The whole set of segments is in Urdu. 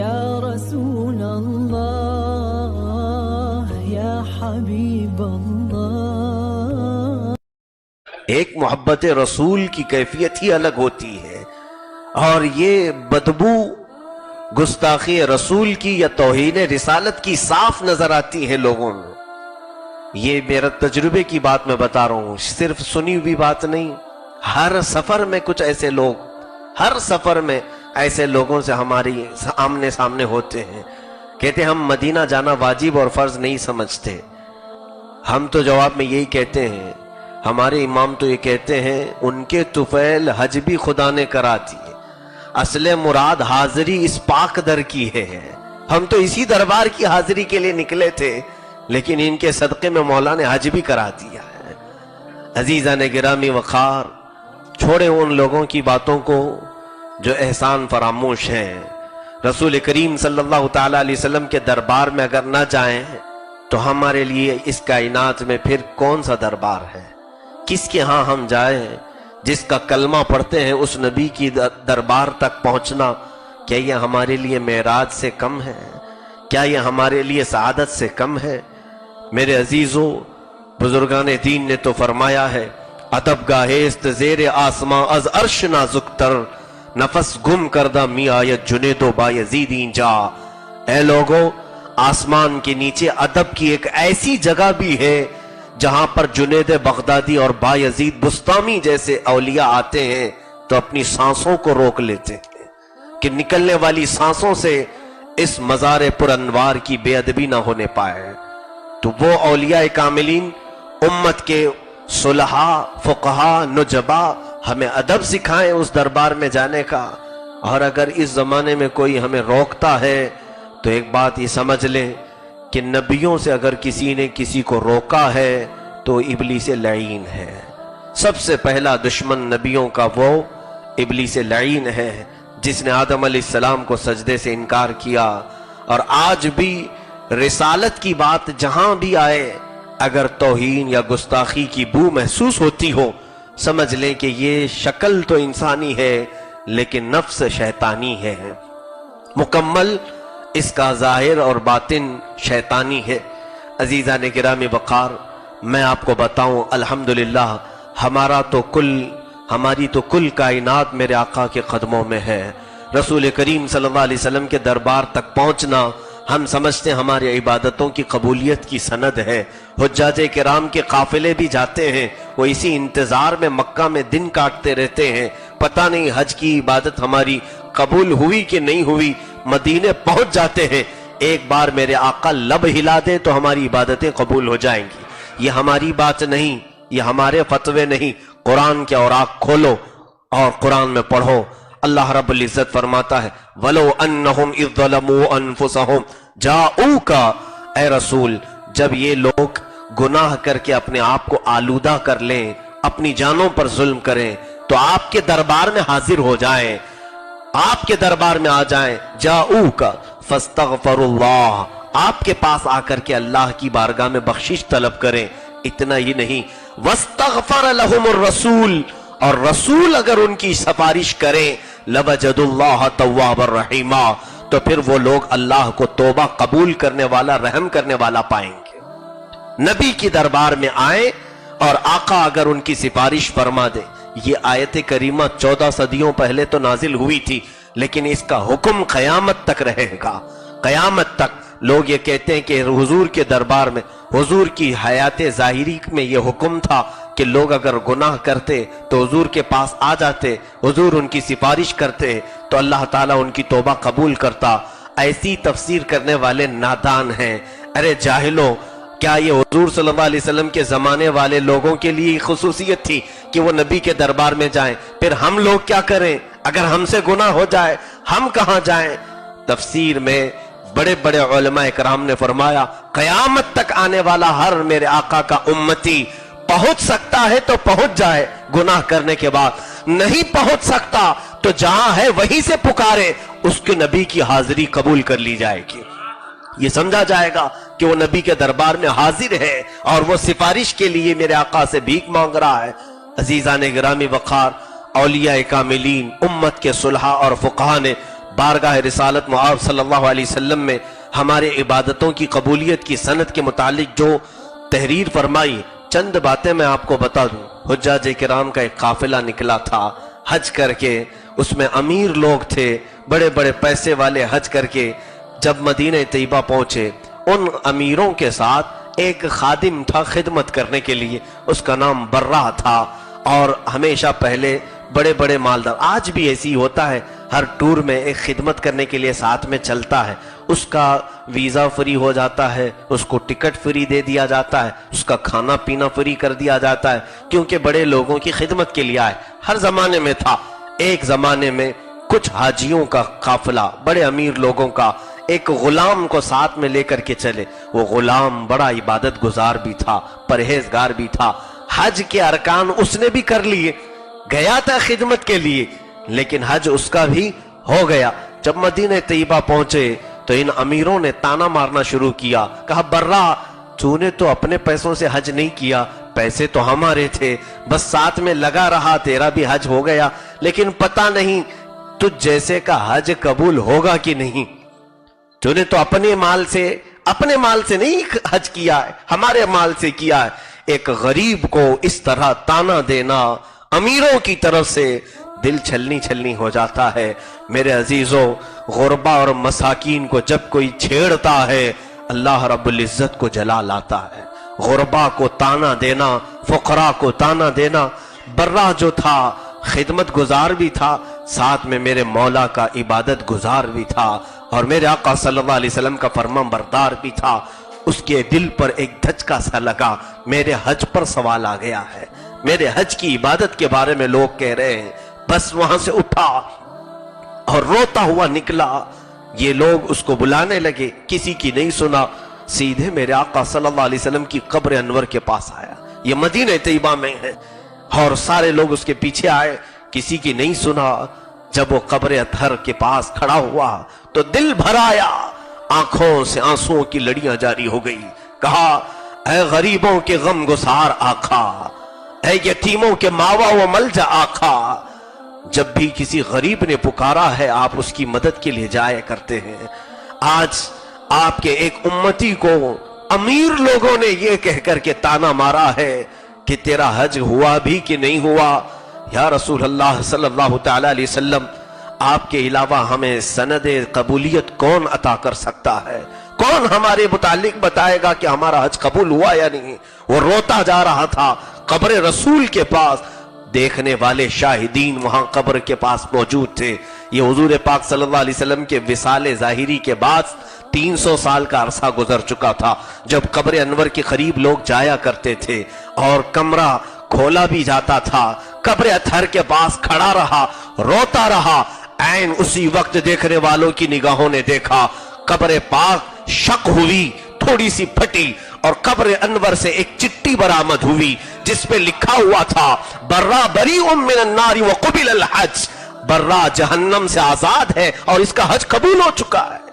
یا رسول اللہ یا حبیب اللہ. ایک محبت رسول کی کیفیت ہی الگ ہوتی ہے، اور یہ بدبو گستاخی رسول کی یا توہین رسالت کی صاف نظر آتی ہے لوگوں میں. یہ میرا تجربے کی بات میں بتا رہا ہوں، صرف سنی ہوئی بات نہیں. ہر سفر میں کچھ ایسے لوگ، ہر سفر میں ایسے لوگوں سے ہماری آمنے سامنے ہوتے ہیں، کہتے ہیں ہم مدینہ جانا واجب اور فرض نہیں سمجھتے. ہم تو جواب میں یہی کہتے ہیں، ہمارے امام تو یہ کہتے ہیں ان کے طفیل حج بھی خدا نے کرا دی، اصل مراد حاضری اس پاک در کی ہے. ہم تو اسی دربار کی حاضری کے لیے نکلے تھے، لیکن ان کے صدقے میں مولا نے حج بھی کرا دیا ہے. عزیزان گرامی وقار، چھوڑے ان لوگوں کی باتوں کو جو احسان فراموش ہیں. رسول کریم صلی اللہ تعالی علیہ وسلم کے دربار میں اگر نہ جائیں تو ہمارے لیے اس کائنات میں پھر کون سا دربار ہے؟ کس کے ہاں ہم جائیں؟ جس کا کلمہ پڑھتے ہیں اس نبی کی دربار تک پہنچنا، کیا یہ ہمارے لیے معراج سے کم ہے؟ کیا یہ ہمارے لیے سعادت سے کم ہے؟ میرے عزیزوں، بزرگان دین نے تو فرمایا ہے، ادب گاہست زیر آسماں از عرش نازک تر، نفس گم کردہ می آیت جنید و بایزیدین جا. اے لوگوں، آسمان کے نیچے ادب کی ایک ایسی جگہ بھی ہے جہاں پر جنید بغدادی اور بایزید بستامی جیسے اولیاء آتے ہیں تو اپنی سانسوں کو روک لیتے ہیں کہ نکلنے والی سانسوں سے اس مزار پر انوار کی بے ادبی نہ ہونے پائے. تو وہ اولیاء کاملین، امت کے صلحاء، فقہاء، نجبا ہمیں ادب سکھائیں اس دربار میں جانے کا. اور اگر اس زمانے میں کوئی ہمیں روکتا ہے تو ایک بات یہ سمجھ لیں کہ نبیوں سے اگر کسی نے کسی کو روکا ہے تو ابلیس لعین ہے. سب سے پہلا دشمن نبیوں کا وہ ابلیس لعین ہے جس نے آدم علیہ السلام کو سجدے سے انکار کیا. اور آج بھی رسالت کی بات جہاں بھی آئے، اگر توہین یا گستاخی کی بو محسوس ہوتی ہو، سمجھ لیں کہ یہ شکل تو انسانی ہے لیکن نفس شیطانی ہے. مکمل اس کا ظاہر اور باطن شیطانی ہے. عزیزان گرامی وقار، میں آپ کو بتاؤں، الحمدللہ ہماری تو کل کائنات میرے آقا کے قدموں میں ہے. رسول کریم صلی اللہ علیہ وسلم کے دربار تک پہنچنا ہم سمجھتے ہیں ہماری عبادتوں کی قبولیت کی سند ہے. حجاج کرام کے قافلے بھی جاتے ہیں، وہ اسی انتظار میں مکہ میں دن کاٹتے رہتے ہیں، پتہ نہیں حج کی عبادت ہماری قبول ہوئی کہ نہیں ہوئی. مدینے پہنچ جاتے ہیں، ایک بار میرے آقا لب ہلا دے تو ہماری عبادتیں قبول ہو جائیں گی. یہ ہماری بات نہیں، یہ ہمارے فتوے نہیں. قرآن کے اوراق کھولو اور قرآن میں پڑھو. اللہ رب العزت فرماتا ہے وَلَوْ أَنَّهُمْ إِذْ ظَلَمُوا أَنفُسَهُمْ جَاءُوكَ. اے رسول، جب یہ لوگ گناہ کر کے اپنے آپ کو آلودہ کر لیں، اپنی جانوں پر ظلم کریں، تو آپ کے دربار میں حاضر ہو جائیں، آپ کے دربار میں آ جائیں. جاؤک فاستغفر اللہ، آپ کے پاس آ کر کے اللہ کی بارگاہ میں بخشش طلب کریں. اتنا ہی نہیں، واستغفر لهم الرسول، اور رسول اگر ان کی سفارش کریں، لوجد اللہ توابا الرحیما، تو پھر وہ لوگ اللہ کو توبہ قبول کرنے والا، رحم کرنے والا پائیں گے. نبی کی دربار میں آئیں اور آقا اگر ان کی سفارش فرما دے. یہ آیت کریمہ 14 صدیوں پہلے تو نازل ہوئی تھی، لیکن اس کا حکم قیامت تک رہے گا. قیامت تک لوگ یہ کہتے ہیں کہ حضور کے دربار میں، حضور کی حیات ظاہری میں یہ حکم تھا کہ لوگ اگر گناہ کرتے تو حضور کے پاس آ جاتے، حضور ان کی سفارش کرتے تو اللہ تعالیٰ ان کی توبہ قبول کرتا. ایسی تفسیر کرنے والے نادان ہیں. ارے جاہلو، کیا یہ حضور صلی اللہ علیہ وسلم کے زمانے والے لوگوں کے لیے خصوصیت تھی کہ وہ نبی کے دربار میں جائیں؟ پھر ہم لوگ کیا کریں؟ اگر ہم سے گناہ ہو جائے ہم کہاں جائیں؟ تفسیر میں بڑے بڑے علماء کرام نے فرمایا قیامت تک آنے والا ہر میرے آقا کا امتی پہنچ سکتا ہے تو پہنچ جائے گناہ کرنے کے بعد، نہیں پہنچ سکتا تو جہاں ہے وہیں سے پکارے، اس کے نبی کی حاضری قبول کر لی جائے گی. یہ سمجھا جائے گا کہ وہ نبی کے دربار میں حاضر ہے اور وہ سفارش کے لیے میرے آقا سے بھیک مانگ رہا ہے. عزیزان گرامی وقار، اولیاء کاملین، امت کے صلحاء اور فقہاء نے بارگاہ رسالت مآب صلی اللہ علیہ وسلم میں ہمارے عبادتوں کی قبولیت کی سند کے متعلق جو تحریر فرمائی، چند باتیں میں آپ کو بتا دوں۔ حجاج کرام کا ایک قافلہ نکلا تھا حج کر کے، اس میں امیر لوگ تھے، بڑے بڑے پیسے والے حج کر کے جب مدینہ طیبہ پہنچے، ان امیروں کے ساتھ ایک خادم تھا خدمت کرنے کے لیے، اس کا نام برہ تھا، اور ہمیشہ پہلے بڑے بڑے مالدار، آج بھی ایسی ہوتا ہے، ہر ٹور میں ایک خدمت کرنے کے لیے ساتھ میں چلتا ہے، اس کا ویزا فری ہو جاتا ہے، اس کو ٹکٹ فری دے دیا جاتا ہے، اس کا کھانا پینا فری کر دیا جاتا ہے، کیونکہ بڑے لوگوں کی خدمت کے لیے آئے۔ ہر زمانے میں تھا۔ ایک زمانے میں کچھ حاجیوں کا قافلہ، بڑے امیر لوگوں کا، ایک غلام کو ساتھ میں لے کر کے چلے۔ وہ غلام بڑا عبادت گزار بھی تھا، پرہیزگار بھی تھا، حج کے ارکان اس نے بھی کر لیے، گیا تھا خدمت کے لیے، لیکن حج اس کا بھی ہو گیا۔ جب مدینہ طیبہ پہنچے تو ان امیروں نے تانا مارنا شروع کیا، کہا برہ تو نے تو اپنے پیسوں سے حج نہیں کیا، پیسے تو ہمارے تھے، بس ساتھ میں لگا رہا، تیرا بھی حج ہو گیا، لیکن پتہ نہیں تجھ جیسے کا حج قبول ہوگا کہ نہیں۔ تو نے تو اپنے مال سے نہیں حج کیا ہے، ہمارے مال سے کیا ہے۔ ایک غریب کو اس طرح تانا دینا امیروں کی طرف سے دل چھلنی ہو جاتا ہے۔ میرے عزیزوں، غربا اور مساکین کو جب کوئی چھیڑتا ہے، اللہ رب العزت کو جلال آتا ہے۔ غربا کو تانا دینا، فقراء کو تانا دینا۔ برہ جو تھا خدمت گزار بھی تھا، ساتھ میں میرے مولا کا عبادت گزار بھی تھا، اور میرے آقا صلی اللہ علیہ وسلم کا فرمان بردار بھی تھا۔ اس کے دل پر ایک دھچکا سا لگا، میرے حج پر سوال آ گیا ہے، میرے حج کی عبادت کے بارے میں لوگ کہہ رہے ہیں۔ بس وہاں سے اٹھا اور روتا ہوا نکلا۔ یہ لوگ اس کو بلانے لگے، کسی کی نہیں سنا، سیدھے میرے آقا صلی اللہ علیہ وسلم کی قبر انور کے پاس آیا، یہ مدینہ طیبہ میں ہے، اور سارے لوگ اس کے پیچھے آئے، کسی کی نہیں سنا۔ جب وہ قبر اطہر کے پاس کھڑا ہوا تو دل بھر آیا، آنکھوں سے آنسوؤں کی لڑیاں جاری ہو گئی۔ کہا اے غریبوں کے غم گسار آقا، اے یتیموں کے ماوا و ملجا آقا، جب بھی کسی غریب نے پکارا ہے آپ اس کی مدد کے لیے جایا کرتے ہیں۔ آج آپ کے ایک امتی کو امیر لوگوں نے یہ کہہ کر کے تانا مارا ہے کہ تیرا حج ہوا بھی کہ نہیں ہوا۔ یا رسول اللہ صلی اللہ تعالی علیہ وسلم، آپ کے علاوہ ہمیں سند قبولیت کون عطا کر سکتا ہے؟ کون ہمارے متعلق بتائے گا کہ ہمارا حج قبول ہوا یا نہیں؟ وہ روتا جا رہا تھا قبر رسول کے پاس، دیکھنے والے شاہدین وہاں قبر کے پاس موجود تھے۔ یہ حضور پاک صلی اللہ علیہ وسلم کے وصال ظاہری کے بعد 300 سال کا عرصہ گزر چکا تھا، جب قبر انور کے قریب لوگ جایا کرتے تھے اور کمرہ کھولا بھی جاتا تھا۔ قبر اطہر کے پاس کھڑا رہا، روتا رہا۔ عین اسی وقت دیکھنے والوں کی نگاہوں نے دیکھا، قبر پاک شق ہوئی، تھوڑی سی پھٹی، اور قبر انور سے ایک چٹھی برآمد ہوئی جس پہ لکھا ہوا تھا برہ بریء من النار وقبل الحج، برہ جہنم سے آزاد ہے اور اس کا حج قبول ہو چکا ہے۔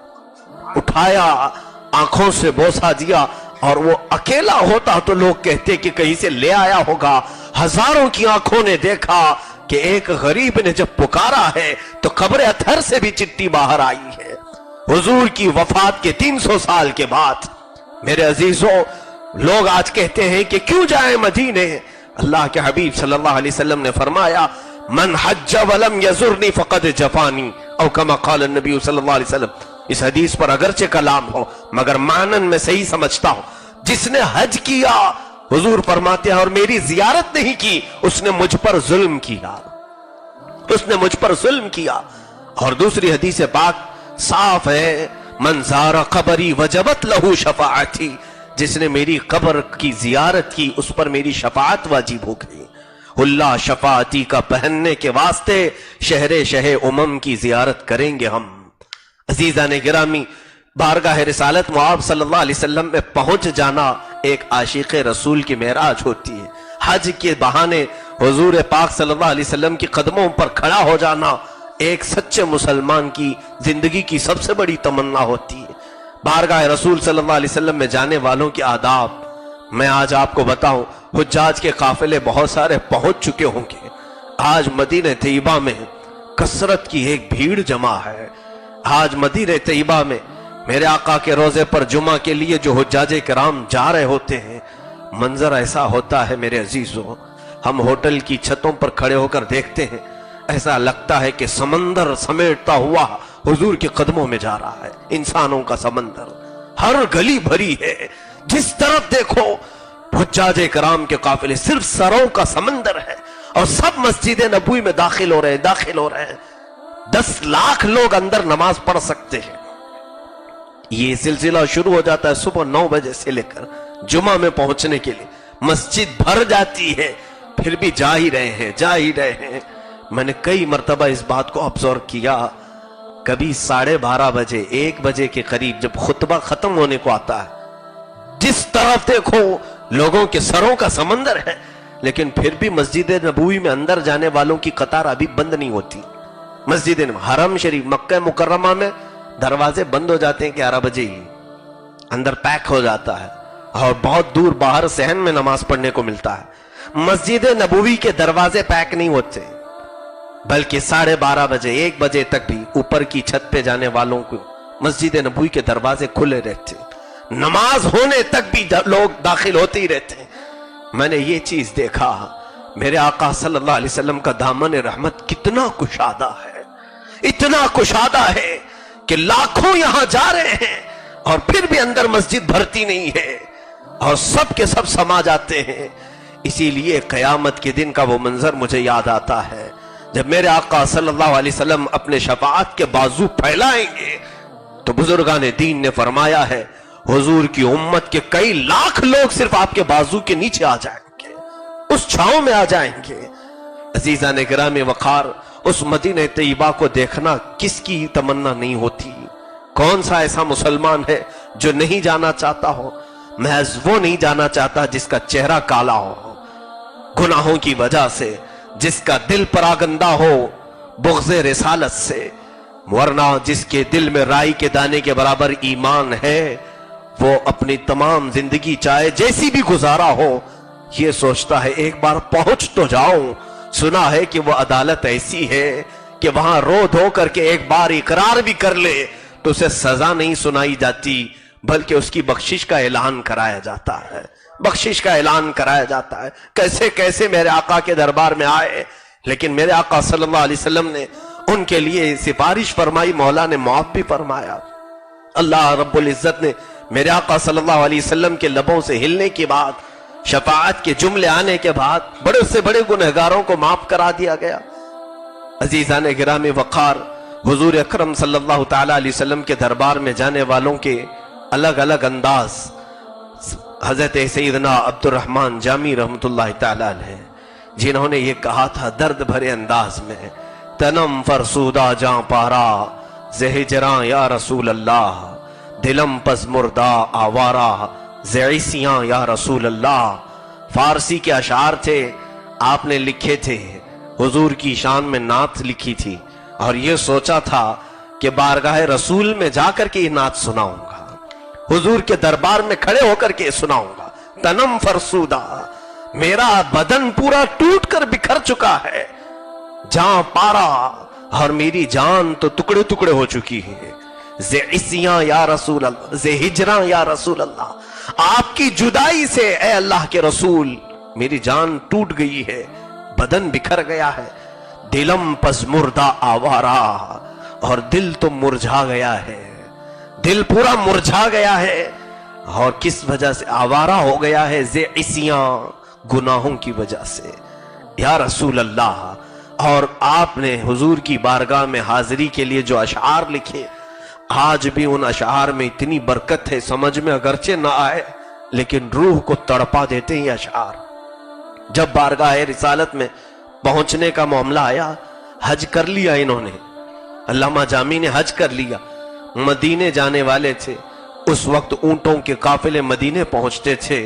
اٹھایا، آنکھوں سے بوسہ دیا، اور وہ اکیلا ہوتا تو لوگ کہتے کہ کہیں سے لے آیا ہوگا۔ ہزاروں کی آنکھوں نے دیکھا کہ ایک غریب نے جب پکارا ہے تو قبر اطہر سے بھی چٹھی باہر آئی ہے۔ حضور کی وفات کے 300 سال کے بعد میرے عزیزوں، لوگ آج کہتے ہیں کہ کیوں جائیں مدینے؟ اللہ کے حبیب صلی اللہ علیہ وسلم نے فرمایا من حج ولم یزرنی فقد جفانی، او کما قال النبی صلی اللہ علیہ وسلم۔ اس حدیث پر اگرچہ کلام ہو مگر معنن میں صحیح سمجھتا ہوں، جس نے حج کیا حضور فرماتے ہیں اور میری زیارت نہیں کی، اس نے مجھ پر ظلم کیا، اس نے مجھ پر ظلم کیا۔ اور دوسری حدیث پاک صاف ہے من زار قبری وجبت لہو شفاعتی، جس نے میری قبر کی زیارت کی اس پر میری شفاعت واجب ہو گئی۔ اللہ شفاعتی کا پہننے کے واسطے شہر امم کی زیارت کریں گے ہم۔ عزیزان گرامی، بارگاہ رسالت مآب صلی اللہ علیہ وسلم میں پہنچ جانا ایک عاشق رسول کی معراج ہوتی ہے۔ حج کے بہانے حضور پاک صلی اللہ علیہ وسلم کی قدموں پر کھڑا ہو جانا ایک سچے مسلمان کی زندگی کی سب سے بڑی تمنا ہوتی ہے۔ بارگاہ رسول صلی اللہ علیہ وسلم میں جانے والوں کے آداب میں آج آپ کو بتاؤں۔ حجاج کے قافلے بہت سارے پہنچ چکے ہوں گے، آج مدینہ طیبہ میں کثرت کی ایک بھیڑ جمع ہے۔ آج مدینہ طیبہ میں میرے آقا کے روزے پر جمعہ کے لیے جو حجاج کرام جا رہے ہوتے ہیں، منظر ایسا ہوتا ہے میرے عزیزوں، ہم ہوٹل کی چھتوں پر کھڑے ہو کر دیکھتے ہیں، ایسا لگتا ہے کہ سمندر سمیٹتا ہوا حضور کے قدموں میں جا رہا ہے۔ انسانوں کا سمندر، ہر گلی بھری ہے، جس طرف دیکھو حجاج کرام کے قافلے، صرف سروں کا سمندر ہے، اور سب مسجد نبوی میں داخل ہو رہے ہیں 10 لاکھ لوگ اندر نماز پڑھ سکتے ہیں۔ یہ سلسلہ شروع ہو جاتا ہے صبح 9 بجے سے لے کر جمعہ میں پہنچنے کے لیے، مسجد بھر جاتی ہے، پھر بھی جا ہی رہے ہیں۔ میں نے کئی مرتبہ اس بات کو ابزرو کیا، کبھی 12:30 بجے 1 بجے کے قریب جب خطبہ ختم ہونے کو آتا ہے، جس طرف دیکھو لوگوں کے سروں کا سمندر ہے، لیکن پھر بھی مسجد نبوی میں اندر جانے والوں کی قطار ابھی بند نہیں ہوتی۔ مسجد حرم شریف مکہ مکرمہ میں دروازے بند ہو جاتے ہیں 11 بجے ہی، اندر پیک ہو جاتا ہے، اور بہت دور باہر صحن میں نماز پڑھنے کو ملتا ہے۔ مسجد نبوی کے دروازے پیک نہیں ہوتے، بلکہ 12:30 بجے 1 بجے تک بھی اوپر کی چھت پہ جانے والوں کو مسجد نبوی کے دروازے کھلے رہتے، نماز ہونے تک بھی لوگ داخل ہوتے ہی رہتے ہیں۔ میں نے یہ چیز دیکھا، میرے آقا صلی اللہ علیہ وسلم کا دامن رحمت کتنا کشادہ ہے، اتنا کشادہ ہے کہ لاکھوں یہاں جا رہے ہیں اور پھر بھی اندر مسجد بھرتی نہیں ہے، اور سب کے سب سما جاتے ہیں۔ اسی لیے قیامت کے دن کا وہ منظر مجھے یاد آتا ہے، جب میرے آقا صلی اللہ علیہ وسلم اپنے شفاعت کے بازو پھیلائیں گے تو بزرگان دین نے فرمایا ہے حضور کی امت کے کئی لاکھ لوگ صرف آپ کے بازو کے نیچے آ جائیں گے، اس چھاؤں میں آ جائیں گے۔ عزیزان گرامی وقار، اس مدینہ طیبہ کو دیکھنا کس کی تمنا نہیں ہوتی؟ کون سا ایسا مسلمان ہے جو نہیں جانا چاہتا ہو؟ محض وہ نہیں جانا چاہتا جس کا چہرہ کالا ہو گناہوں کی وجہ سے، جس کا دل پراگندہ ہو بغض رسالت سے، ورنہ جس کے دل میں رائی کے دانے کے برابر ایمان ہے، وہ اپنی تمام زندگی چاہے جیسی بھی گزارا ہو، یہ سوچتا ہے ایک بار پہنچ تو جاؤں۔ سنا ہے کہ وہ عدالت ایسی ہے کہ وہاں رو دھو کر کے ایک بار اقرار بھی کر لے تو اسے سزا نہیں سنائی جاتی، بلکہ اس کی بخشش کا اعلان کرایا جاتا ہے، بخشش کا اعلان کرایا جاتا ہے۔ کیسے کیسے میرے آقا کے دربار میں آئے، لیکن میرے آقا صلی اللہ علیہ وسلم نے ان کے لیے سفارش فرمائی، مولا نے معاف بھی فرمایا۔ اللہ رب العزت نے میرے آقا صلی اللہ علیہ وسلم کے لبوں سے ہلنے کے بعد، شفاعت کے جملے آنے کے بعد، بڑے سے بڑے گنہگاروں کو معاف کرا دیا گیا۔ عزیزان گرامی وقار، حضور اکرم صلی اللہ تعالی علیہ وسلم کے دربار میں جانے والوں کے الگ الگ انداز۔ حضرت سیدنا عبد الرحمن جامی رحمت اللہ تعالی علیہ، جنہوں نے یہ کہا تھا درد بھرے انداز میں، تنم فرسودہ جاں پارا زہجراں یا رسول اللہ، دلم پز مردہ آوارہ زعیسیاں یا رسول اللہ۔ فارسی کے اشعار تھے، آپ نے لکھے تھے، حضور کی شان میں نعت لکھی تھی، اور یہ سوچا تھا کہ بارگاہ رسول میں جا کر کے یہ نعت سناؤں گا، حضور کے دربار میں کھڑے ہو کر کے سناؤں گا۔ تنم فرسودہ، میرا بدن پورا ٹوٹ کر بکھر چکا ہے، جاں پارا، اور میری جان تو ٹکڑے ٹکڑے ہو چکی ہے، زعیسیاں یا رسول اللہ، زہجراں یا رسول اللہ، آپ کی جدائی سے اے اللہ کے رسول میری جان ٹوٹ گئی ہے، بدن بکھر گیا ہے، دلم پس مردہ آوارہ، اور دل تو مرجھا گیا ہے، دل پورا مرجھا گیا ہے، اور کس وجہ سے آوارہ ہو گیا ہے؟ زعیسیاں، گناہوں کی وجہ سے یا رسول اللہ۔ اور آپ نے حضور کی بارگاہ میں حاضری کے لیے جو اشعار لکھے، آج بھی ان اشعار میں اتنی برکت ہے، سمجھ میں اگرچہ نہ آئے لیکن روح کو تڑپا دیتے ہیں اشعار۔ جب بارگاہ رسالت میں پہنچنے کا معاملہ آیا، حج کر لیا انہوں نے، علامہ جامی نے حج کر لیا، مدینے جانے والے تھے، اس وقت اونٹوں کے قافلے مدینے پہنچتے تھے۔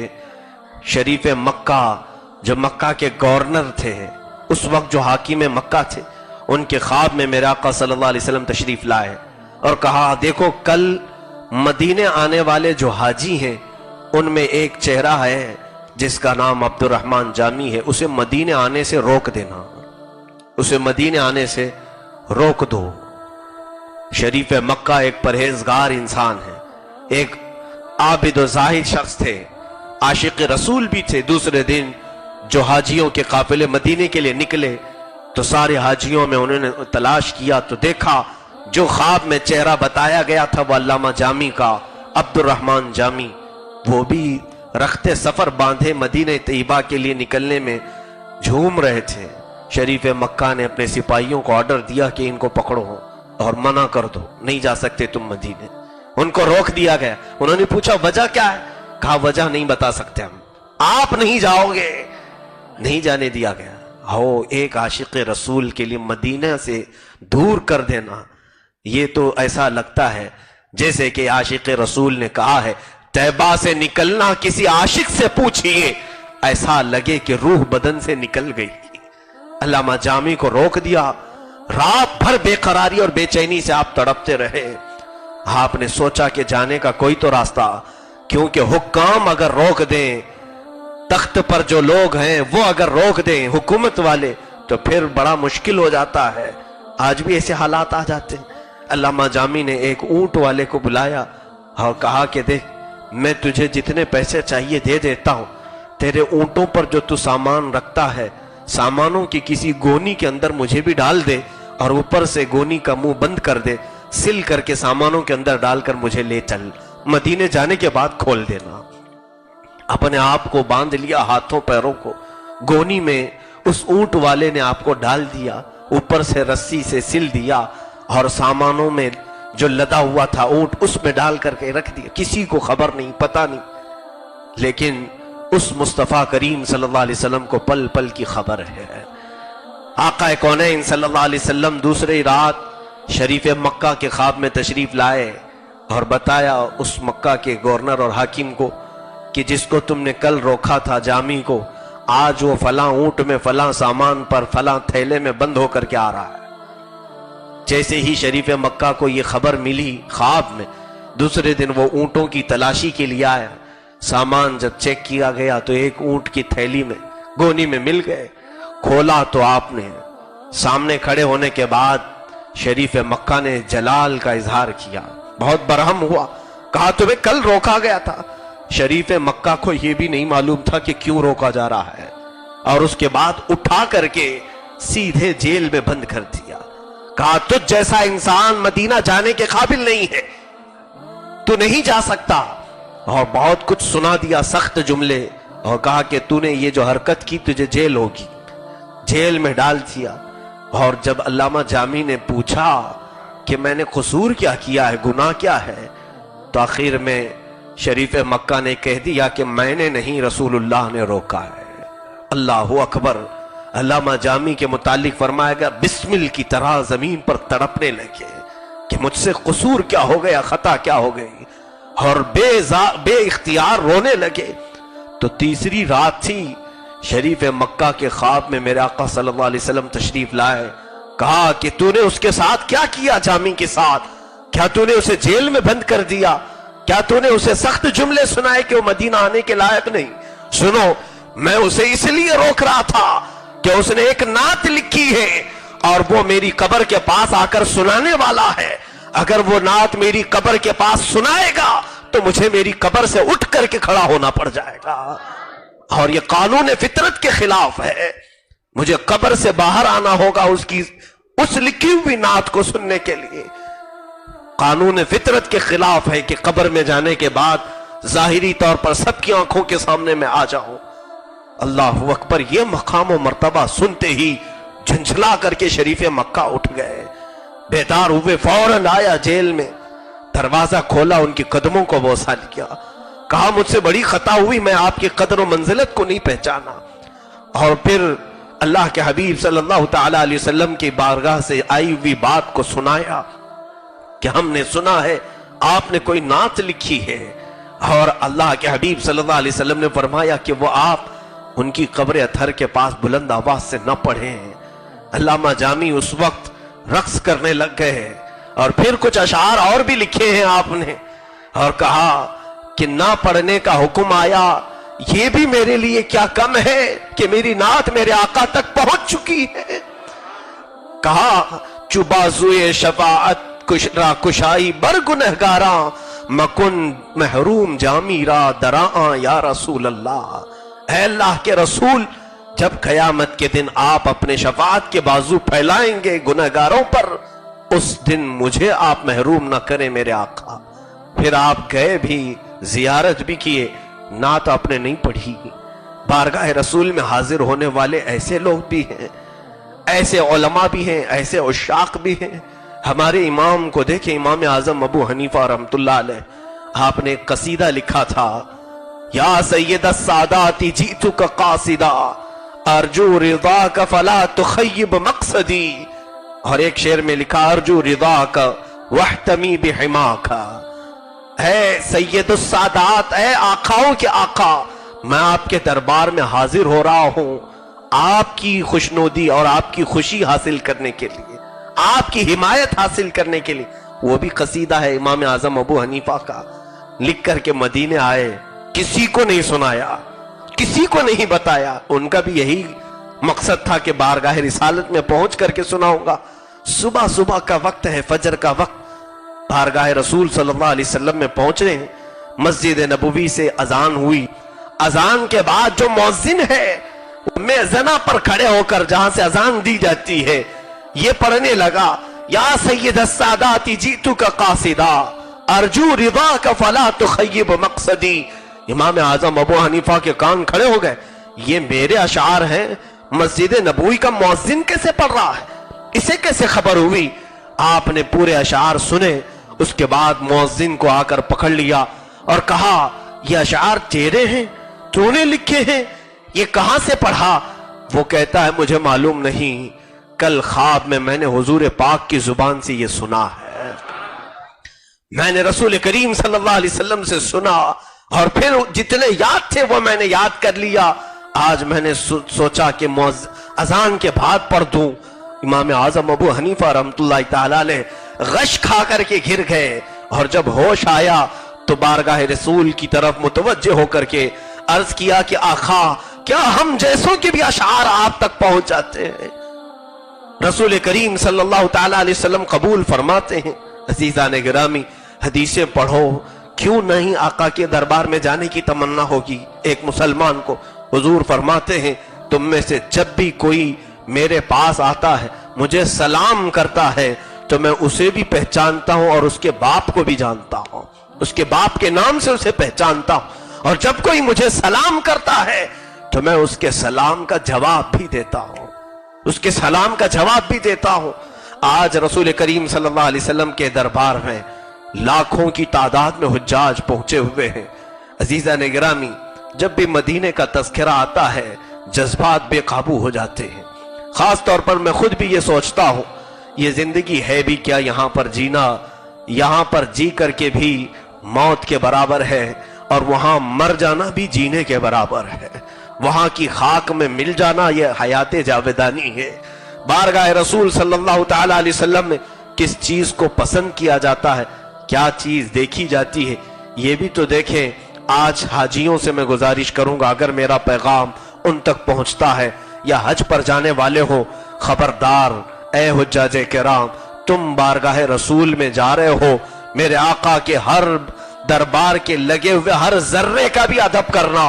شریف مکہ جو مکہ کے گورنر تھے، اس وقت جو حاکم مکہ تھے، ان کے خواب میں میرے آقا صلی اللہ علیہ وسلم تشریف لائے اور کہا دیکھو کل مدینے آنے والے جو حاجی ہیں ان میں ایک چہرہ ہے جس کا نام عبد الرحمن جامی ہے، اسے مدینے آنے سے روک دینا، اسے مدینے آنے سے روک دو۔ شریف مکہ ایک پرہیزگار انسان ہے، ایک عابد و زاہد شخص تھے، عاشق رسول بھی تھے۔ دوسرے دن جو حاجیوں کے قافلے مدینے کے لیے نکلے تو سارے حاجیوں میں انہوں نے تلاش کیا تو دیکھا جو خواب میں چہرہ بتایا گیا تھا وہ علامہ جامی کا، عبد الرحمن جامی، وہ بھی رخت سفر باندھے مدینہ طیبہ کے لیے نکلنے میں جھوم رہے تھے۔ شریف مکہ نے اپنے سپاہیوں کو آرڈر دیا کہ ان کو پکڑو اور منع کر دو، نہیں جا سکتے تم مدینے۔ ان کو روک دیا گیا۔ انہوں نے پوچھا وجہ کیا ہے؟ کہا وجہ نہیں بتا سکتے ہم، آپ نہیں جاؤ گے، نہیں جانے دیا گیا۔ ہو ایک عاشق رسول کے لیے مدینہ سے دور کر دینا، یہ تو ایسا لگتا ہے جیسے کہ عاشق رسول نے کہا ہے طیبہ سے نکلنا کسی عاشق سے پوچھئے، ایسا لگے کہ روح بدن سے نکل گئی۔ علامہ جامی کو روک دیا۔ رات بھر بے قراری اور بے چینی سے آپ تڑپتے رہے۔ آپ نے سوچا کہ جانے کا کوئی تو راستہ، کیونکہ حکام اگر روک دیں، تخت پر جو لوگ ہیں وہ اگر روک دیں حکومت والے، تو پھر بڑا مشکل ہو جاتا ہے۔ آج بھی ایسے حالات آ جاتے ہیں۔ علامہ جامی نے ایک اونٹ والے کو بلایا اور کہا کہ دیکھ میں تجھے جتنے پیسے چاہیے دے دیتا ہوں، تیرے اونٹوں پر جو تو سامان رکھتا ہے سامانوں کی کسی گونی کے اندر مجھے بھی ڈال دے اور اوپر سے گونی کا منہ بند کر دے، سل کر کے سامانوں کے اندر ڈال کر مجھے لے چل، مدینے جانے کے بعد کھول دینا۔ اپنے آپ کو باندھ لیا، ہاتھوں پیروں کو گونی میں اس اونٹ والے نے آپ کو ڈال دیا، اوپر سے رسی سے سل دیا اور سامانوں میں جو لدا ہوا تھا اونٹ اس میں ڈال کر کے رکھ دیا۔ کسی کو خبر نہیں، پتہ نہیں، لیکن اس مصطفیٰ کریم صلی اللہ علیہ وسلم کو پل پل کی خبر ہے۔ آقا کونین صلی اللہ علیہ وسلم دوسری رات شریف مکہ کے خواب میں تشریف لائے اور بتایا اس مکہ کے گورنر اور حاکم کو کہ جس کو تم نے کل روکا تھا جامی کو، آج وہ فلاں اونٹ میں فلاں سامان پر فلاں تھیلے میں بند ہو کر کے آ رہا ہے۔ جیسے ہی شریف مکہ کو یہ خبر ملی خواب میں، دوسرے دن وہ اونٹوں کی تلاشی کے لیے آیا۔ سامان جب چیک کیا گیا تو ایک اونٹ کی تھیلی میں گونی میں مل گئے۔ کھولا تو آپ نے سامنے کھڑے ہونے کے بعد شریف مکہ نے جلال کا اظہار کیا، بہت برہم ہوا، کہا تمہیں کل روکا گیا تھا۔ شریف مکہ کو یہ بھی نہیں معلوم تھا کہ کیوں روکا جا رہا ہے، اور اس کے بعد اٹھا کر کے سیدھے جیل میں بند کر دیا۔ کہا تجھ جیسا انسان مدینہ جانے کے قابل نہیں ہے، تو نہیں جا سکتا، اور بہت کچھ سنا دیا، سخت جملے، اور کہا کہ تو نے یہ جو حرکت کی تجھے جیل ہوگی، جیل میں ڈال دیا۔ اور جب علامہ جامی نے پوچھا کہ میں نے قصور کیا کیا ہے، گناہ کیا ہے، تو آخر میں شریف مکہ نے کہہ دیا کہ میں نے نہیں، رسول اللہ نے روکا ہے۔ اللہ اکبر۔ علامہ جامی کے متعلق فرمایا گیا بسمل کی طرح زمین پر تڑپنے لگے کہ مجھ سے قصور کیا ہو گیا، خطا کیا ہو گئی، اور بے اختیار رونے لگے۔ تو تیسری رات تھی، شریف مکہ کے خواب میں میرے آقا صلی اللہ علیہ وسلم تشریف لائے۔ کہا کہ تو نے اس کے ساتھ کیا کیا، جامی کے ساتھ؟ کیا تو نے اسے جیل میں بند کر دیا؟ کیا تو نے اسے سخت جملے سنائے کہ وہ مدینہ آنے کے لائق نہیں؟ سنو، میں اسے اس لیے روک رہا تھا کہ اس نے ایک نعت لکھی ہے اور وہ میری قبر کے پاس آ کر سنانے والا ہے۔ اگر وہ نعت میری قبر کے پاس سنائے گا تو مجھے میری قبر سے اٹھ کر کے کھڑا ہونا پڑ جائے گا، اور یہ قانون فطرت کے خلاف ہے۔ مجھے قبر سے باہر آنا ہوگا اس لکھی ہوئی نعت کو سننے کے لیے۔ قانون فطرت کے خلاف ہے کہ قبر میں جانے کے بعد ظاہری طور پر سب کی آنکھوں کے سامنے میں آ جاؤں۔ اللہ اکبر۔ یہ مقام و مرتبہ سنتے ہی جھنجھلا کر کے شریف مکہ اٹھ گئے، بیدار ہوئے، فوراً آیا جیل میں، دروازہ کھولا، ان کے قدموں کو بوسہ لیا، کہا مجھ سے بڑی خطا ہوئی، میں آپ کی قدر و منزلت کو نہیں پہچانا۔ اور پھر اللہ کے حبیب صلی اللہ تعالی علیہ وسلم کی بارگاہ سے آئی ہوئی بات کو سنایا کہ ہم نے سنا ہے آپ نے کوئی نعت لکھی ہے، اور اللہ کے حبیب صلی اللہ علیہ وسلم نے فرمایا کہ وہ آپ ان کی قبر اطہر کے پاس بلند آواز سے نہ پڑھیں۔ علامہ جامی اس وقت رقص کرنے لگ گئے، اور پھر کچھ اشعار اور بھی لکھے ہیں آپ نے، اور کہا کہ نہ پڑھنے کا حکم آیا، یہ بھی میرے لیے کیا کم ہے کہ میری نعت میرے آقا تک پہنچ چکی ہے۔ کہا چو بازوئے شفاعت کشرا کشائی بر گنہگاراں مکن محروم جامی را دراں یا رسول اللہ۔ اے اللہ کے رسول، جب قیامت کے دن آپ اپنے شفاعت کے بازو پھیلائیں گے گنہگاروں پر، اس دن مجھے آپ محروم نہ کریں میرے آقا۔ پھر آپ گئے بھی، زیارت بھی کیے، نعت آپ نے نہیں پڑھی۔ بارگاہ رسول میں حاضر ہونے والے ایسے لوگ بھی ہیں، ایسے علماء بھی ہیں، ایسے عشاق بھی ہیں۔ ہمارے امام کو دیکھیں، امام اعظم ابو حنیفہ رحمۃ اللہ علیہ، آپ نے ایک قصیدہ لکھا تھا، یا سید السادات جئتک قاصدا ارجو رضاک فلا تخیب مقصدی، اور ایک شعر میں لکھا ارجو رضاک واحتمی بحماک۔ اے سید السادات، اے آقاؤں کے آقا، میں آپ کے دربار میں حاضر ہو رہا ہوں آپ کی خوشنودی اور آپ کی خوشی حاصل کرنے کے لیے، آپ کی حمایت حاصل کرنے کے لیے۔ وہ بھی قصیدہ ہے امام اعظم ابو حنیفہ کا، لکھ کر کے مدینے آئے، کسی کو نہیں سنایا، کسی کو نہیں بتایا۔ ان کا بھی یہی مقصد تھا کہ بارگاہ رسالت میں پہنچ کر کے سناؤں گا۔ صبح صبح کا وقت ہے، فجر کا وقت، بارگاہ رسول صلی اللہ علیہ وسلم میں پہنچ رہے ہیں۔ مسجد نبوی سے اذان ہوئی، اذان کے بعد جو مؤذن ہے میزنا پر کھڑے ہو کر جہاں سے اذان دی جاتی ہے یہ پڑھنے لگا، یا سید السادات جئتک قاصدا ارجو رضاک فلا تخیب مقصدی۔ امام اعظم ابو حنیفہ کے کان کھڑے ہو گئے، یہ میرے اشعار ہیں، مسجد نبوی کا مؤذن کیسے پڑھ رہا ہے، اسے کیسے خبر ہوئی؟ آپ نے پورے اشعار سنے، اس کے بعد مؤذن کو آ کر پکڑ لیا اور کہا، یہ اشعار تیرے ہیں، تو نے لکھے ہیں، یہ کہاں سے پڑھا؟ وہ کہتا ہے مجھے معلوم نہیں، کل خواب میں نے حضور پاک کی زبان سے یہ سنا ہے، میں نے رسول کریم صلی اللہ علیہ وسلم سے سنا، اور پھر جتنے یاد تھے وہ میں نے یاد کر لیا، آج میں نے سوچا کہ اذان کے بعد پڑھ دوں۔ امام اعظم ابو حنیفہ رحمۃ اللہ تعالی علیہ غش کھا کر کے گر گئے، اور جب ہوش آیا تو بارگاہ رسول کی طرف متوجہ ہو کر کے عرض کیا کہ آقا، کیا ہم جیسوں کے بھی اشعار آپ تک پہنچ جاتے ہیں؟ رسول کریم صلی اللہ تعالی علیہ وسلم قبول فرماتے ہیں۔ عزیزان گرامی، حدیثیں پڑھو، کیوں نہیں آقا کے دربار میں جانے کی تمنا ہوگی ایک مسلمان کو؟ حضور فرماتے ہیں، تم میں سے جب بھی کوئی میرے پاس آتا ہے، مجھے سلام کرتا ہے، تو میں اسے بھی پہچانتا ہوں اور اس کے باپ کو بھی جانتا ہوں، اس کے باپ کے نام سے اسے پہچانتا ہوں، اور جب کوئی مجھے سلام کرتا ہے تو میں اس کے سلام کا جواب بھی دیتا ہوں، اس کے سلام کا جواب بھی دیتا ہوں۔ آج رسول کریم صلی اللہ علیہ وسلم کے دربار میں لاکھوں کی تعداد میں حجاج پہنچے ہوئے ہیں۔ عزیزان گرامی، جب بھی مدینے کا تذکرہ آتا ہے جذبات بے قابو ہو جاتے ہیں۔ خاص طور پر میں خود بھی یہ سوچتا ہوں، یہ زندگی ہے بھی کیا؟ یہاں پر جینا، یہاں پر جی کر کے بھی موت کے برابر ہے، اور وہاں مر جانا بھی جینے کے برابر ہے۔ وہاں کی خاک میں مل جانا یہ حیات جاودانی ہے۔ بارگاہ رسول صلی اللہ تعالی علیہ وسلم میں کس چیز کو پسند کیا جاتا ہے، کیا چیز دیکھی جاتی ہے، یہ بھی تو دیکھیں۔ آج حاجیوں سے میں گزارش کروں گا، اگر میرا پیغام ان تک پہنچتا ہے یا حج پر جانے والے ہو، خبردار اے حجاج کرام، تم بارگاہ رسول میں جا رہے ہو، میرے آقا کے ہر دربار کے لگے ہوئے ہر ذرے کا بھی ادب کرنا،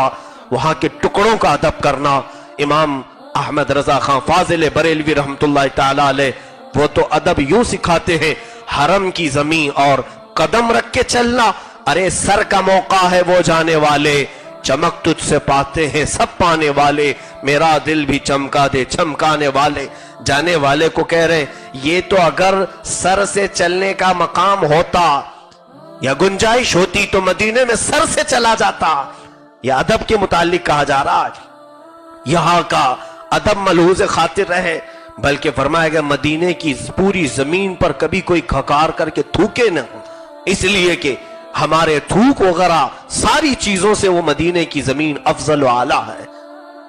وہاں کے ٹکڑوں کا ادب کرنا۔ امام احمد رضا خان فاضل بریلوی رحمت اللہ تعالی علیہ وہ تو ادب یوں سکھاتے ہیں، حرم کی زمین اور قدم رکھ کے چلنا، ارے سر کا موقع ہے وہ جانے والے، چمک تجھ سے پاتے ہیں سب پانے والے، میرا دل بھی چمکا دے چمکانے والے۔ جانے والے کو کہہ رہے ہیں، یہ تو اگر سر سے چلنے کا مقام ہوتا یا گنجائش ہوتی تو مدینے میں سر سے چلا جاتا۔ یہ ادب کے متعلق کہا جا رہا ہے، یہاں کا ادب ملحوظ خاطر رہے، بلکہ فرمایا گیا مدینے کی پوری زمین پر کبھی کوئی کھکار کر کے تھوکے نہ، اس لیے کہ ہمارے تھوک وغیرہ ساری چیزوں سے وہ مدینے کی زمین افضل و اعلیٰ ہے۔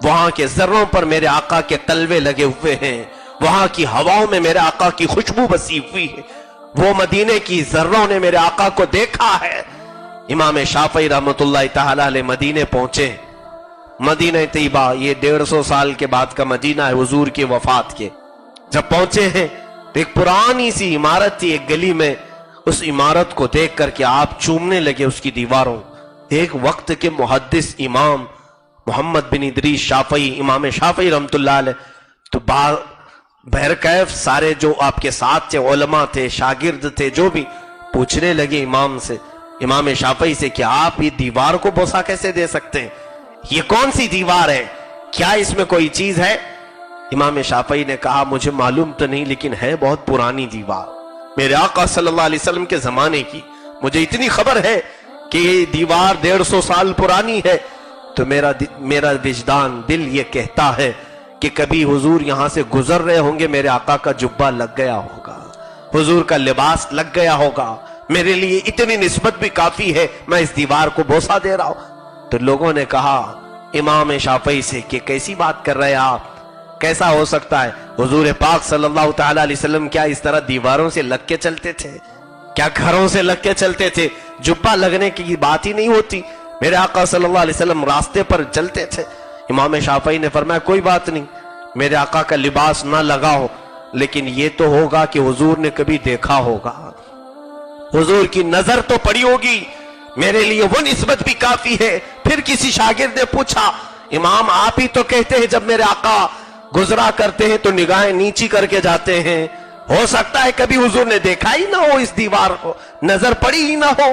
وہاں کے ذروں پر میرے آقا کے تلوے لگے ہوئے ہیں، وہاں کی ہواؤں میں میرے آقا کی خوشبو بسی ہوئی ہے، وہ مدینے کی ذروں نے میرے آقا کو دیکھا ہے۔ امام شافعی رحمت اللہ تعالی علیہ مدینے پہنچے، مدینہ طیبہ، یہ 150 سال کے بعد کا مدینہ ہے حضور کی وفات کے۔ جب پہنچے ہیں ایک پرانی سی عمارت تھی ایک گلی میں، اس عمارت کو دیکھ کر کے آپ چومنے لگے اس کی دیواروں. ایک وقت کے محدث امام محمد بن ادریس شافعی، امام شافعی رحمت اللہ علیہ، تو بہرکیف سارے جو آپ کے ساتھ تھے، علماء تھے، شاگرد تھے، جو بھی پوچھنے لگے امام سے، امام شافعی سے، کہ آپ یہ دیوار کو بوسا کیسے دے سکتے ہیں؟ یہ کون سی دیوار ہے؟ کیا اس میں کوئی چیز ہے؟ امام شافعی نے کہا مجھے معلوم تو نہیں، لیکن ہے بہت پرانی دیوار، میرے آقا صلی اللہ علیہ وسلم کے زمانے کی. مجھے اتنی خبر ہے کہ یہ دیوار 150 سال پرانی ہے. تو میرا وجدان، دل یہ کہتا ہے کہ کبھی حضور یہاں سے گزر رہے ہوں گے، میرے آقا کا جبہ لگ گیا ہوگا، حضور کا لباس لگ گیا ہوگا، میرے لیے اتنی نسبت بھی کافی ہے، میں اس دیوار کو بوسا دے رہا ہوں. تو لوگوں نے کہا امام شافعی سے کہ کیسی بات کر رہے ہیں آپ، کیسا ہو سکتا ہے؟ حضور پاک صلی اللہ تعالی علیہ وسلم کیا اس طرح دیواروں سے لگ کے چلتے تھے؟ کیا گھروں سے لگ کے چلتے تھے؟ جبہ لگنے کی بات ہی نہیں ہوتی. میرے آقا صلی اللہ علیہ وسلم راستے پر چلتے تھے. امام شافعی نے فرمایا کوئی بات نہیں، میرے آقا کا لباس نہ لگا ہو، لیکن یہ تو ہوگا کہ حضور نے کبھی دیکھا ہوگا، حضور کی نظر تو پڑی ہوگی، میرے لیے وہ نسبت بھی کافی ہے. پھر کسی شاگرد نے پوچھا امام آپ ہی تو کہتے ہیں جب میرے آقا گزرا کرتے ہیں تو نگاہیں نیچی کر کے جاتے ہیں، ہو سکتا ہے کبھی حضور نے دیکھا ہی نہ ہو، اس دیوار کو نظر پڑی ہی نہ ہو.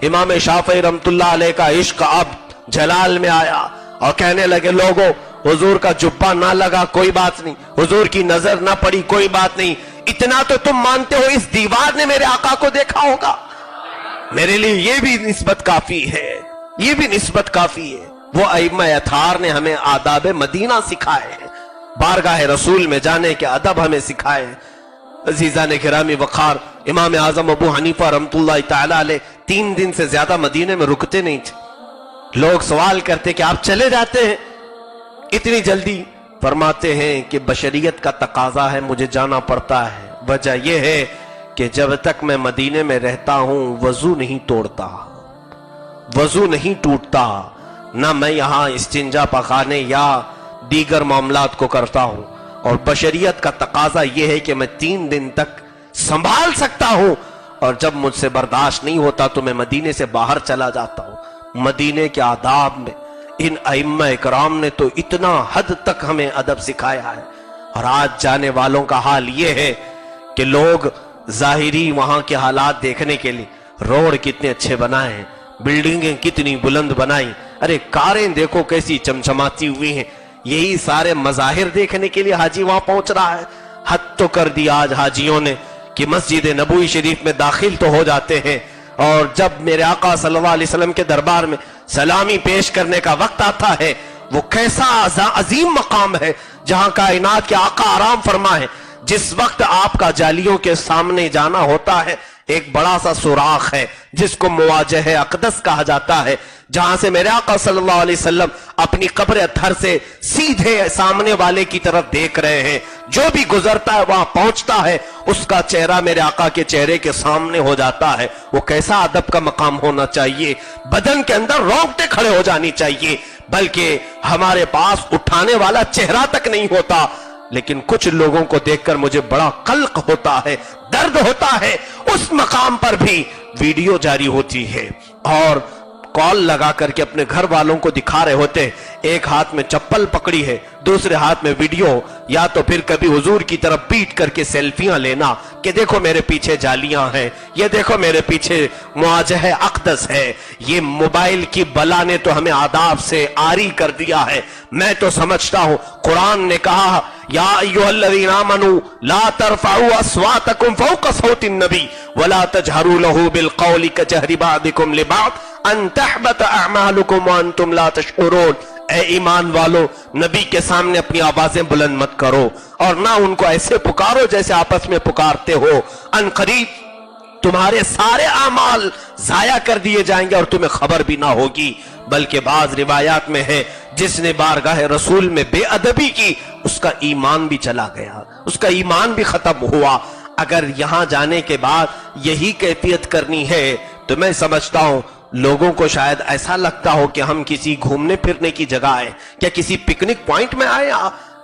امام شافعی رحمت اللہ علیہ کا عشق اب جلال میں آیا اور کہنے لگے لوگوں، حضور کا جبہ نہ لگا کوئی بات نہیں، حضور کی نظر نہ پڑی کوئی بات نہیں، اتنا تو تم مانتے ہو اس دیوار نے میرے آقا کو دیکھا ہوگا، میرے لیے یہ بھی نسبت کافی ہے، یہ بھی نسبت کافی ہے. وہ ائمہ اطہار نے ہمیں آداب مدینہ سکھائے ہیں، بارگاہ رسول میں جانے کے ادب ہمیں سکھائے ہیں. عزیزان گرامی وقار، امام اعظم ابو حنیفہ رحمت اللہ تعالی علیہ 3 دن سے زیادہ مدینے میں رکتے نہیں تھے. لوگ سوال کرتے کہ آپ چلے جاتے ہیں اتنی جلدی؟ فرماتے ہیں کہ بشریت کا تقاضا ہے، مجھے جانا پڑتا ہے. وجہ یہ ہے کہ جب تک میں مدینے میں رہتا ہوں وضو نہیں توڑتا، وضو نہیں ٹوٹتا، نہ میں یہاں استنجا پخانے یا دیگر معاملات کو کرتا ہوں. اور بشریت کا تقاضا یہ ہے کہ میں 3 دن تک سنبھال سکتا ہوں، اور جب مجھ سے برداشت نہیں ہوتا تو میں مدینے سے باہر چلا جاتا ہوں. مدینے کے آداب میں ان ائمہ اکرام نے تو اتنا حد تک ہمیں ادب سکھایا ہے. اور آج جانے والوں کا حال یہ ہے کہ لوگ ظاہری وہاں کے حالات دیکھنے کے لیے روڈ کتنے اچھے بنائے ہیں، بلڈنگیں کتنی بلند بنائی، ارے کاریں دیکھو کیسی چمچماتی ہوئی ہیں، یہی سارے مظاہر دیکھنے کے لیے حاجی وہاں پہنچ رہا ہے. حد تو کر دیا آج حاجیوں نے کہ مسجد نبوی شریف میں داخل تو ہو جاتے ہیں، اور جب میرے آقا صلی اللہ علیہ وسلم کے دربار میں سلامی پیش کرنے کا وقت آتا ہے، وہ کیسا عظیم مقام ہے جہاں کائنات کے آقا آرام فرما ہے. جس وقت آپ کا جالیوں کے سامنے جانا ہوتا ہے، ایک بڑا سا سوراخ ہے جس کو مواجہ اقدس کہا جاتا ہے، جہاں سے میرے آقا صلی اللہ علیہ وسلم اپنی قبر اطہر سے سیدھے سامنے والے کی طرف دیکھ رہے ہیں. جو بھی گزرتا ہے وہاں پہنچتا ہے، اس کا چہرہ میرے آقا کے چہرے کے سامنے ہو جاتا ہے. وہ کیسا ادب کا مقام ہونا چاہیے، بدن کے اندر رونگٹیں کھڑے ہو جانی چاہیے، بلکہ ہمارے پاس اٹھانے والا چہرہ تک نہیں ہوتا. لیکن کچھ لوگوں کو دیکھ کر مجھے بڑا قلق ہوتا ہے، درد ہوتا ہے. اس مقام پر بھی ویڈیو جاری ہوتی ہے اور کال لگا کر کے اپنے گھر والوں کو دکھا رہے ہوتے، ایک ہاتھ میں چپل پکڑی ہے، دوسرے ہاتھ میں ویڈیو، یا تو پھر کبھی حضور کی طرف پیٹ کر کے سیلفیاں لینا کہ دیکھو میرے پیچھے جالیاں ہیں، یہ دیکھو میرے پیچھے مواجہ اقدس ہے. یہ موبائل کی بلا نے تو ہمیں آداب سے عاری کر دیا ہے. میں تو سمجھتا ہوں قرآن نے کہا یا ایھا الذین آمنوا لا ترفعوا اصواتکم فوق صوت النبی ولا تجہروا له بالقول کجہر بعضکم لبعض ان تحبط اعمالکم وانتم لا تشعرون. اے ایمان والو، نبی کے سامنے اپنی آوازیں بلند مت کرو اور نہ ان کو ایسے پکارو جیسے آپس میں پکارتے ہو. ان قریب تمہارے سارے اعمال ضائع کر دیے جائیں گے اور تمہیں خبر بھی نہ ہوگی. بلکہ بعض روایات میں ہے جس نے بارگاہ رسول میں بے ادبی کی اس کا ایمان بھی چلا گیا، اس کا ایمان بھی ختم ہوا. اگر یہاں جانے کے بعد یہی کیفیت کرنی ہے تو میں سمجھتا ہوں لوگوں کو شاید ایسا لگتا ہو کہ ہم کسی گھومنے پھرنے کی جگہ آئے، کیا کسی پکنک پوائنٹ میں آئے،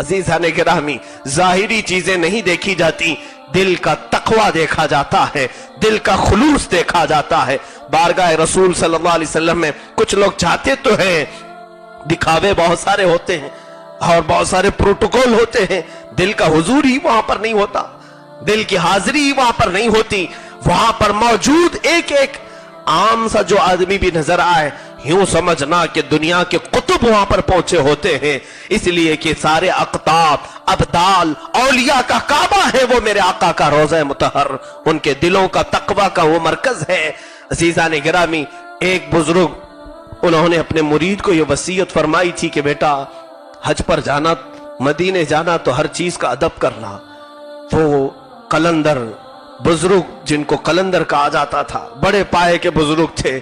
عزیزان گرامی، ظاہری چیزیں نہیں دیکھی جاتی، دل کا تقوی دیکھا جاتا ہے، دل کا خلوص دیکھا جاتا ہے۔ بارگاہ رسول صلی اللہ علیہ وسلم میں کچھ لوگ چاہتے تو ہیں، دکھاوے بہت سارے ہوتے ہیں اور بہت سارے پروٹوکول ہوتے ہیں، دل کا حضور ہی وہاں پر نہیں ہوتا، دل کی حاضری ہی وہاں پر نہیں ہوتی۔ وہاں پر موجود ایک ایک عام سا جو آدمی بھی نظر آئے، یوں سمجھنا کہ دنیا کے قطب وہاں پر پہنچے ہوتے ہیں، اس لیے کہ سارے اقطاب، ابدال، اولیاء کا کعبہ ہے وہ میرے آقا کا روضہ مطہر، ان کے دلوں کا تقوی کا وہ مرکز ہے۔ عزیزان گرامی، ایک بزرگ انہوں نے اپنے مرید کو یہ وصیت فرمائی تھی کہ بیٹا حج پر جانا، مدینے جانا تو ہر چیز کا ادب کرنا۔ وہ قلندر بزرگ، جن کو قلندر کہا جاتا تھا، بڑے پائے کے بزرگ تھے،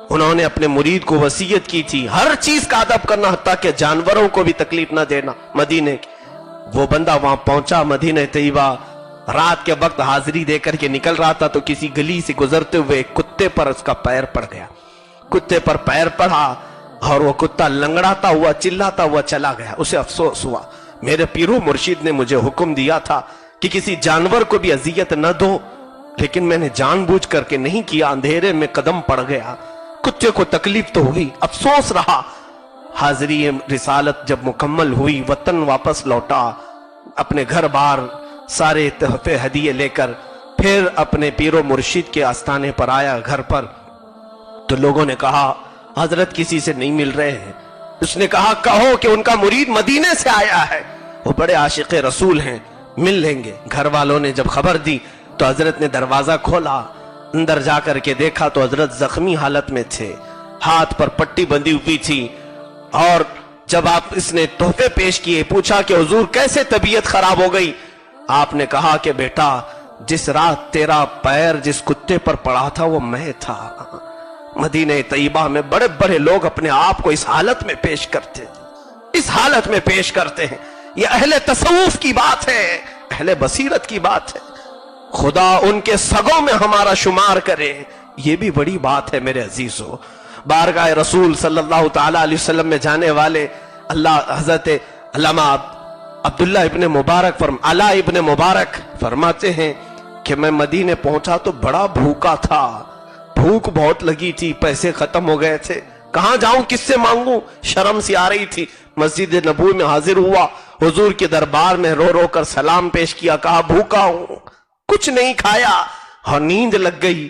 انہوں نے اپنے مرید کو وصیت کی تھی ہر چیز کا ادب کرنا، حتیٰ کہ جانوروں کو بھی تکلیف نہ دینا۔ مدینے کی وہ بندہ وہاں پہنچا، مدینہ طیبہ، رات کے وقت حاضری دے کر کے نکل رہا تھا تو کسی گلی سے گزرتے ہوئے ایک کتے پر اس کا پیر پڑ گیا، کتے پر پیر پڑا اور وہ کتا لنگڑاتا ہوا چلاتا ہوا چلا گیا۔ اسے افسوس ہوا، میرے پیرو مرشد نے مجھے حکم دیا تھا کہ کسی جانور کو بھی اذیت نہ دو، لیکن میں نے جان بوجھ کر کے نہیں کیا، اندھیرے میں قدم پڑ گیا، کتے کو تکلیف تو ہوئی، افسوس رہا۔ حاضری رسالت جب مکمل ہوئی، وطن واپس لوٹا، اپنے گھر بار سارے تحفے ہدیے لے کر پھر اپنے پیر و مرشد کے آستانے پر آیا گھر پر، تو لوگوں نے کہا حضرت کسی سے نہیں مل رہے ہیں۔ اس نے کہا کہو کہ ان کا مرید مدینے سے آیا ہے، وہ بڑے عاشق رسول ہیں، مل لیں گے۔ گھر والوں نے جب خبر دی تو حضرت نے دروازہ کھولا، اندر جا کر کے دیکھا تو حضرت زخمی حالت میں تھے، ہاتھ پر پٹی بندھی ہوئی تھی، اور جب اس نے تحفے پیش کیے، پوچھا کہ حضور کیسے طبیعت خراب ہو گئی؟ آپ نے کہا کہ بیٹا جس رات تیرا پیر جس کتے پر پڑا تھا وہ میں تھا۔ مدینہ طیبہ میں بڑے بڑے لوگ اپنے آپ کو اس حالت میں پیش کرتے ہیں، اس حالت میں پیش کرتے ہیں۔ یہ اہل تصوف کی بات ہے، اہل بصیرت کی بات ہے، خدا ان کے سگوں میں ہمارا شمار کرے، یہ بھی بڑی بات ہے میرے عزیزو۔ بارگاہ رسول صلی اللہ تعالی علیہ وسلم میں جانے والے حضرت علامہ عبداللہ ابن مبارک علا ابن مبارک فرماتے ہیں کہ میں مدینے پہنچا تو بڑا بھوکا تھا، بھوک بہت لگی تھی، پیسے ختم ہو گئے تھے، کہاں جاؤں، کس سے مانگوں، شرم سی آ رہی تھی۔ مسجد نبوی میں حاضر ہوا، حضور کے دربار میں رو رو کر سلام پیش کیا، کہا بھوکا ہوں، کچھ نہیں کھایا اور نیند لگ گئی۔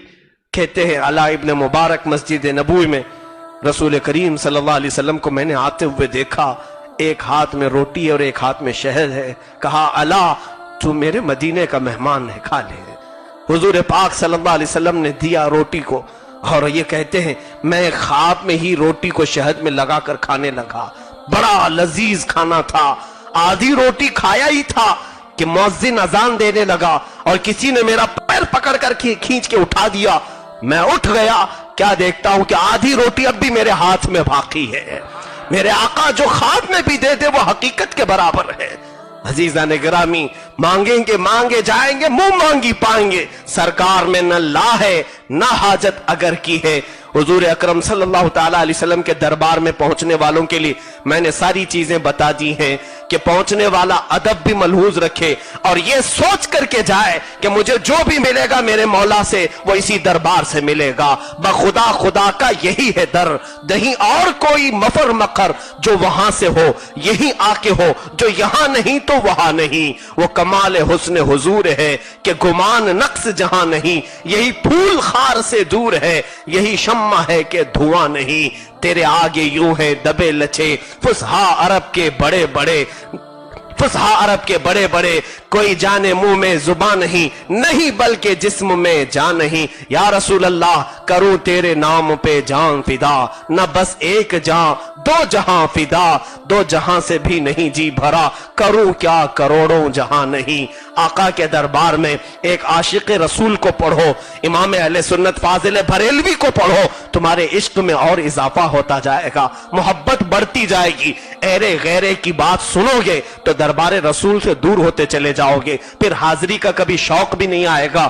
کہتے ہیں علا ابن مبارک مسجد نبوی میں رسول کریم صلی اللہ علیہ وسلم کو میں نے آتے ہوئے دیکھا، ایک ہاتھ میں روٹی اور ایک ہاتھ میں شہد ہے، کہا علا تو میرے مدینے کا مہمان ہے، کھا لے۔ حضور پاک صلی اللہ علیہ وسلم نے دیا روٹی کو، اور یہ کہتے ہیں میں خواب میں ہی روٹی کو شہد میں لگا کر کھانے لگا، بڑا لذیذ کھانا تھا۔ آدھی روٹی کھایا ہی تھا کہ مؤذن اذان دینے لگا اور کسی نے میرا پیر پکڑ کر کھینچ کے اٹھا دیا، میں اٹھ گیا، کیا دیکھتا ہوں کہ آدھی روٹی اب بھی میرے ہاتھ میں باقی ہے۔ میرے آقا جو خواب میں بھی دے دے وہ حقیقت کے برابر ہے۔ عزیزان گرامی، مانگیں گے مانگے جائیں گے، منہ مانگی پائیں گے، سرکار میں نہ لا ہے نہ حاجت اگر کی ہے۔ حضور اکرم صلی اللہ تعالی علیہ وسلم کے دربار میں پہنچنے والوں کے لیے میں نے ساری چیزیں بتا دی ہیں کہ پہنچنے والا ادب بھی ملحوظ رکھے اور یہ سوچ کر کے جائے کہ مجھے جو بھی ملے گا میرے مولا سے وہ اسی دربار سے ملے گا۔ بخدا خدا کا یہی ہے در، نہیں اور کوئی مفر مقر جو وہاں سے ہو، یہی آ کے ہو، جو یہاں نہیں تو وہاں نہیں۔ وہ کمال حسن حضور ہے کہ گمان نقص جہاں نہیں، یہی پھول خار سے دور ہے، یہی شمع ہے کہ دھواں نہیں۔ تیرے آگے یوں ہے دبے لچے فصحا عرب کے بڑے بڑے، فصحا عرب کے بڑے بڑے، کوئی جانے منہ میں زبان نہیں بلکہ جسم میں جان نہیں۔ یا رسول اللہ کروں تیرے نام پہ جان فدا، نہ بس ایک جان دو جہاں فدا، دو جہاں سے بھی نہیں جی بھرا، کروں کیا کروڑوں جہاں نہیں۔ آقا کے دربار میں ایک عاشق رسول کو پڑھو، امام اہل سنت فاضل بریلوی کو پڑھو، تمہارے عشق میں اور اضافہ ہوتا جائے گا، محبت بڑھتی جائے گی۔ ایرے غیرے کی بات سنو گے تو دربار رسول سے دور ہوتے چلے جاؤ گے، پھر حاضری کا کبھی شوق بھی نہیں آئے گا۔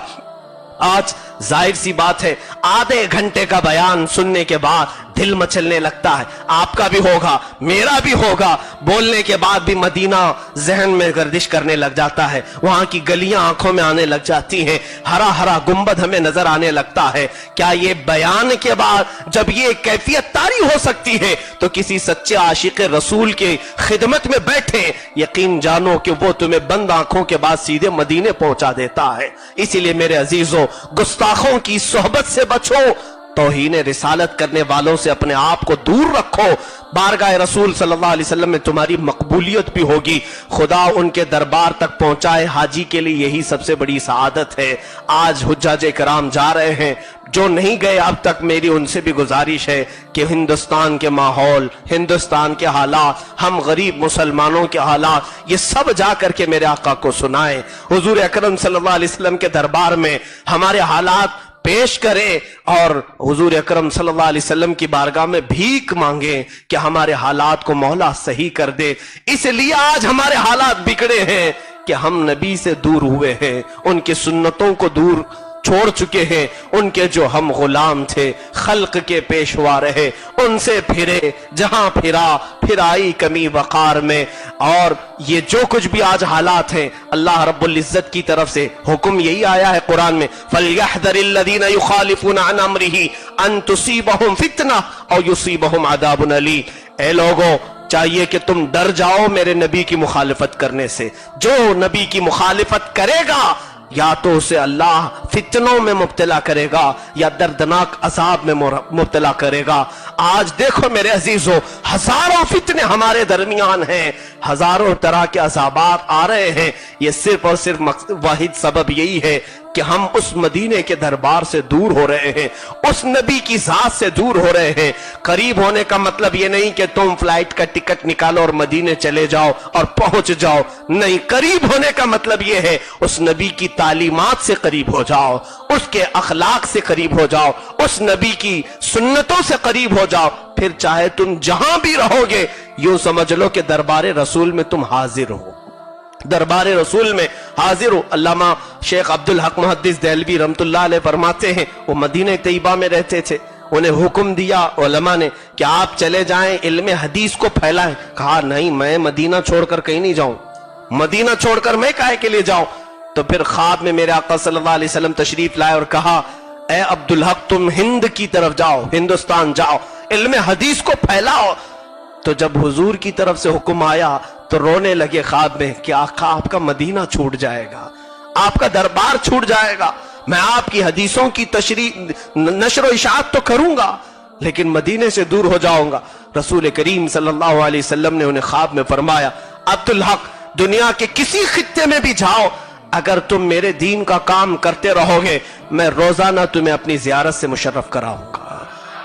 آج ظاہر سی بات ہے آدھے گھنٹے کا بیان سننے کے بعد دل مچلنے لگتا ہے. آپ کا بھی ہوگا, میرا بھی ہوگا. بولنے کے بعد بھی مدینہ ذہن میں گردش کرنے لگ جاتا ہے, وہاں کی گلیاں آنکھوں میں آنے لگ جاتی ہیں, ہرا ہرا گنبد ہمیں نظر آنے لگتا ہے. کیا یہ بیان کے بعد جب یہ کیفیت طاری ہو سکتی ہے تو کسی سچے عاشق رسول کے خدمت میں بیٹھے, یقین جانو کہ وہ تمہیں بند آنکھوں کے بعد سیدھے مدینے پہنچا دیتا ہے. اسی لیے میرے عزیزوں, گستاخوں کی صحبت سے بچو, توہین رسالت کرنے والوں سے اپنے آپ کو دور رکھو. بارگاہ رسول صلی اللہ علیہ وسلم میں تمہاری مقبولیت بھی ہوگی. خدا ان کے دربار تک پہنچائے حاجی کے لیے یہی سب سے بڑی سعادت ہے. آج حجاج کرام جا رہے ہیں, جو نہیں گئے اب تک میری ان سے بھی گزارش ہے کہ ہندوستان کے ماحول, ہندوستان کے حالات, ہم غریب مسلمانوں کے حالات, یہ سب جا کر کے میرے آقا کو سنائیں. حضور اکرم صلی اللہ علیہ وسلم کے دربار میں ہمارے حالات پیش کرے اور حضور اکرم صلی اللہ علیہ وسلم کی بارگاہ میں بھیک مانگیں کہ ہمارے حالات کو مولا صحیح کر دے. اس لیے آج ہمارے حالات بگڑے ہیں کہ ہم نبی سے دور ہوئے ہیں, ان کی سنتوں کو دور چھوڑ چکے ہیں. ان کے جو ہم غلام تھے, خلق کے پیشوا رہے, ان سے پھرے, جہاں پھرا پھرائی کمی وقار میں. اور یہ جو کچھ بھی آج حالات ہیں, اللہ رب العزت کی طرف سے حکم یہی آیا ہے قرآن میں, فَلْيَحْذَرِ الَّذِينَ يُخَالِفُونَ عَنْ أَمْرِهِ أَن تُصِيبَهُمْ فِتْنَةٌ أَوْ يُصِيبَهُمْ عَذَابٌ أَلِيمٌ. اے لوگوں, چاہیے کہ تم ڈر جاؤ میرے نبی کی مخالفت کرنے سے. جو نبی کی مخالفت کرے گا یا تو اسے اللہ فتنوں میں مبتلا کرے گا یا دردناک عذاب میں مبتلا کرے گا. آج دیکھو میرے عزیزو, ہزاروں فتنے ہمارے درمیان ہیں, ہزاروں طرح کے عذابات آ رہے ہیں. یہ صرف اور صرف واحد سبب یہی ہے کہ ہم اس مدینے کے دربار سے دور ہو رہے ہیں, اس نبی کی ذات سے دور ہو رہے ہیں. قریب ہونے کا مطلب یہ نہیں کہ تم فلائٹ کا ٹکٹ نکالو اور مدینے چلے جاؤ اور پہنچ جاؤ. نہیں, قریب ہونے کا مطلب یہ ہے اس نبی کی تعلیمات سے قریب ہو جاؤ, اس کے اخلاق سے قریب ہو جاؤ, اس نبی کی سنتوں سے قریب ہو جاؤ. پھر چاہے تم جہاں بھی رہو گے یوں سمجھ لو کہ دربار رسول میں تم حاضر ہو, دربار رسول میں حاضر ہو. علامہ شیخ عبدالحق محدث دہلوی رحمت اللہ علیہ فرماتے ہیں, وہ مدینہ طیبہ میں رہتے تھے, انہیں حکم دیا علماء نے کہ آپ چلے جائیں علم حدیث کو پھیلائیں. کہا نہیں, میں مدینہ چھوڑ کر کہیں نہیں جاؤں, مدینہ چھوڑ کر میں کائے کے لیے جاؤں. تو پھر خواب میں میرے آقا صلی اللہ علیہ وسلم تشریف لائے اور کہا, اے عبدالحق تم ہند کی طرف جاؤ, ہندوستان جاؤ, علم حدیث کو پھیلاؤ. تو جب حضور کی طرف سے حکم آیا تو رونے لگے خواب میں کہ آقا آپ کا مدینہ چھوٹ جائے گا, آپ کا دربار چھوٹ جائے گا. میں آپ کی حدیثوں کی نشر و اشاعت تو کروں گا لیکن مدینے سے دور ہو جاؤں گا. رسول کریم صلی اللہ علیہ وسلم نے انہیں خواب میں فرمایا, عبدالحق دنیا کے کسی خطے میں بھی جاؤ, اگر تم میرے دین کا کام کرتے رہو گے میں روزانہ تمہیں اپنی زیارت سے مشرف کراؤں گا.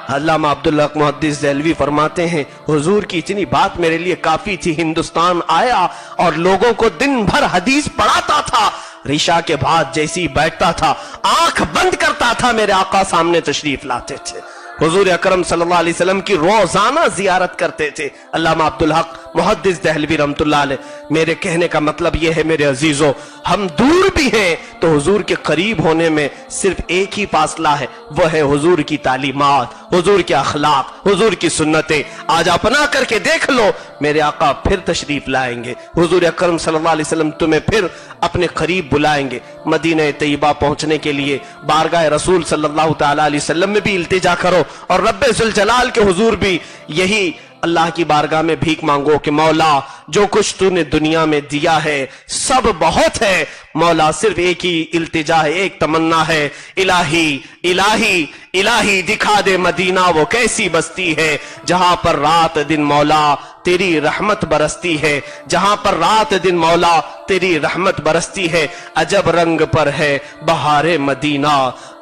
علامہ عبدالحق محدث دہلوی فرماتے ہیں, حضور کی اتنی بات میرے لیے کافی تھی. ہندوستان آیا اور لوگوں کو دن بھر حدیث پڑھاتا تھا, عشاء کے بعد جیسی بیٹھتا تھا آنکھ بند کرتا تھا, میرے آقا سامنے تشریف لاتے تھے, حضور اکرم صلی اللہ علیہ وسلم کی روزانہ زیارت کرتے تھے. علامہ عبدالحق محدث دہلوی رحمت اللہ علیہ. میرے کہنے کا مطلب یہ ہے میرے عزیزو, ہم دور بھی ہیں تو حضور کے قریب ہونے میں صرف ایک ہی فاصلہ ہے, وہ ہے حضور کی تعلیمات, حضور کے اخلاق, حضور کی سنتیں. آج اپنا کر کے دیکھ لو, میرے آقا پھر تشریف لائیں گے, حضور اکرم صلی اللہ علیہ وسلم تمہیں پھر اپنے قریب بلائیں گے. مدینہ طیبہ پہنچنے کے لیے بارگاہ رسول صلی اللہ تعالی علیہ وسلم میں بھی التجا کرو اور رب ذوالجلال کے حضور بھی یہی اللہ کی بارگاہ میں بھیک مانگو کہ مولا جو کچھ تو نے دنیا میں دیا ہے سب بہت ہے, مولا صرف ایک ہی التجا ہے, ایک تمنا ہے, الہی الہی الہی دکھا دے مدینہ وہ کیسی بستی ہے جہاں پر رات دن مولا تیری رحمت برستی ہے, جہاں پر رات دن مولا تیری رحمت برستی ہے. عجب رنگ پر ہے بہار مدینہ,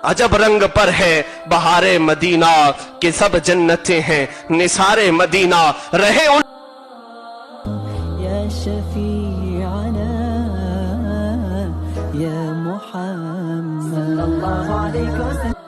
عجب رنگ پر ہے بہار مدینہ, کہ سب جنتیں ہیں نثار مدینہ. رہے ان يا شفيعنا يا محمد صلى الله عليه وسلم.